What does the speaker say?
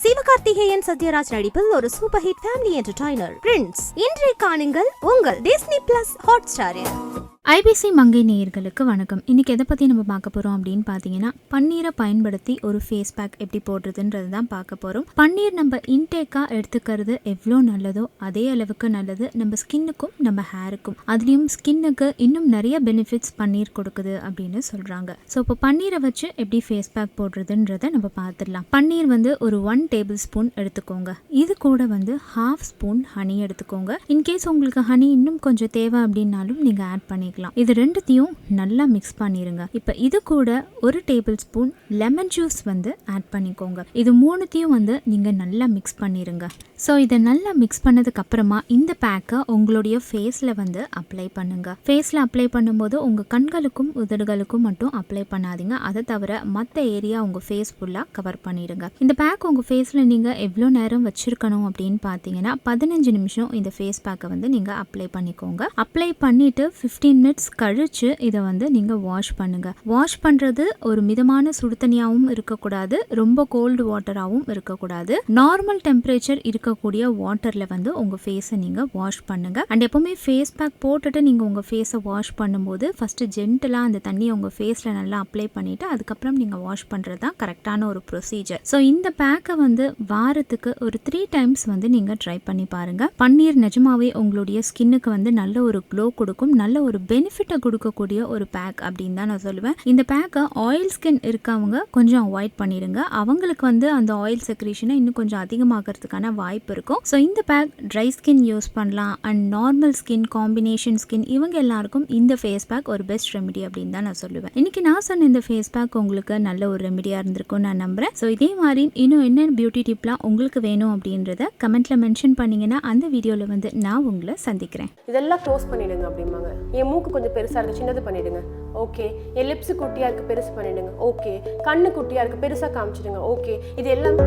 சிவகார்த்திகேயன் சத்யராஜ் நடிப்பில் ஒரு super hit family entertainer Prince. இன்றைய காணுங்கள் உங்கள் டிஸ்னி பிளஸ் ஹாட்ஸ்டாரில். ஐபிசி மங்கை நேயர்களுக்கு வணக்கம். இன்னைக்கு எதை பற்றி நம்ம பார்க்க போகிறோம் அப்படின்னு பார்த்தீங்கன்னா, பன்னீரை பயன்படுத்தி ஒரு ஃபேஸ் பேக் எப்படி போடுறதுன்றது தான் பார்க்க போகிறோம். பன்னீர் நம்ம இன்டேக்காக எடுத்துக்கிறது எவ்வளோ நல்லதோ அதே அளவுக்கு நல்லது நம்ம ஸ்கின்னுக்கும் நம்ம ஹேருக்கும். அதுலேயும் ஸ்கின்னுக்கு இன்னும் நிறைய பெனிஃபிட்ஸ் பன்னீர் கொடுக்குது அப்படின்னு சொல்கிறாங்க. ஸோ இப்போ பன்னீரை வச்சு எப்படி ஃபேஸ் பேக் போடுறதுன்றதை நம்ம பார்த்துடலாம். பன்னீர் வந்து ஒரு 1 டேபிள் ஸ்பூன் எடுத்துக்கோங்க. இது கூட வந்து 1/2 ஸ்பூன் ஹனி எடுத்துக்கோங்க. இன்கேஸ் உங்களுக்கு ஹனி இன்னும் கொஞ்சம் தேவை அப்படின்னாலும் நீங்கள் ஆட் பண்ணிக்கலாம். இது ரெண்டுத்தையும் நல்லா மிக்ஸ் பண்ணிருங்க. இப்போ இது கூட 1 டேபிள் ஸ்பூன் லெமன் ஜூஸ் வந்து ஆட் பண்ணிக்கோங்க. இது மூணுத்தையும் வந்து நீங்க நல்லா மிக்ஸ் பண்ணிருங்க. ஸோ இதை நல்லா மிக்ஸ் பண்ணதுக்கு அப்புறமா இந்த பேக்கை உங்களுடைய ஃபேஸ்ல வந்து அப்ளை பண்ணுங்க. ஃபேஸ்ல அப்ளை பண்ணும்போது உங்க கண்களுக்கும் உதடுகளுக்கும் மட்டும் அப்ளை பண்ணாதீங்க. அதை தவிர மற்ற ஏரியா உங்க ஃபேஸ் ஃபுல்லா கவர் பண்ணிடுங்க. இந்த பேக் உங்க ஃபேஸ்ல நீங்க எவ்வளோ நேரம் வச்சிருக்கணும் அப்படின்னு பார்த்தீங்கன்னா 15 நிமிஷம் இந்த ஃபேஸ் பேக்கை வந்து நீங்க அப்ளை பண்ணிக்கோங்க. அப்ளை பண்ணிட்டு 15 மினிட்ஸ் கழிச்சு இதை வந்து நீங்க வாஷ் பண்ணுங்க. வாஷ் பண்றது ஒரு மிதமான சுடு தண்ணியாகவும் இருக்கக்கூடாது, ரொம்ப கோல்டு வாட்டராகவும் இருக்கக்கூடாது. நார்மல் டெம்பரேச்சர் இருக்கக்கூடிய வாட்டர்ல வந்து உங்க ஃபேஸை நீங்க வாஷ் பண்ணுங்க. அண்ட் எப்பவுமே ஃபேஸ் பேக் போட்டுட்டு நீங்க உங்க ஃபேஸை வாஷ் பண்ணும்போது ஃபர்ஸ்ட் ஜென்டலா அந்த தண்ணியை உங்க ஃபேஸ்ல நல்லா அப்ளை பண்ணிட்டு அதுக்கப்புறம் நீங்க வாஷ் பண்றது தான் கரெக்டான ஒரு ப்ரொசீஜர். ஸோ இந்த பேக்கை வந்து வாரத்துக்கு ஒரு 3 டைம்ஸ் வந்து நீங்க ட்ரை பண்ணி பாருங்க. பன்னீர் நிஜமாவே உங்களுடைய ஸ்கின்னுக்கு வந்து நல்ல ஒரு க்ளோ கொடுக்கும், நல்ல ஒரு பெனிஃபிட்டை கொடுக்கக்கூடிய ஒரு பேக் அப்படின்னு தான் நான் சொல்லுவேன். இந்த பேக்கை ஆயில் ஸ்கின் இருக்கவங்க கொஞ்சம் அவாய்ட் பண்ணிடுங்க. அவங்களுக்கு வந்து அந்த ஆயில் செக்ரேஷனை இன்னும் கொஞ்சம் அதிகமாகிறதுக்கான வாய்ப்பு இருக்கும். ஸோ இந்த பேக் ட்ரை ஸ்கின் யூஸ் பண்ணலாம் and normal skin, combination skin இவங்க எல்லாருக்கும் இந்த ஃபேஸ் பேக் ஒரு பெஸ்ட் ரெமெடி அப்படின்னு தான் நான் சொல்லுவேன். இன்னைக்கு நான் சொன்ன இந்த ஃபேஸ் பேக் உங்களுக்கு நல்ல ஒரு ரெமெடியா இருந்திருக்கும் நான் நம்புறேன். ஸோ இதே மாதிரி இன்னும் என்ன பியூட்டி டிப்லாம் உங்களுக்கு வேணும் அப்படின்றத கமெண்ட்ல மென்ஷன் பண்ணீங்கன்னா அந்த வீடியோல வந்து நான் உங்களை சந்திக்கிறேன். இதெல்லாம் க்ளோஸ் பண்ணிடுங்க அப்படிம்பாங்க. என் மூக்கு கொஞ்சம் பெருசாக இருக்குது, சின்னது பண்ணிடுங்க. ஓகே. என் லிப்ஸு குட்டியாக இருக்குது, பெருசு பண்ணிடுங்க. ஓகே. கண்ணு குட்டியாக இருக்குது, பெருசாக காமிச்சிடுங்க. ஓகே. இது எல்லாம்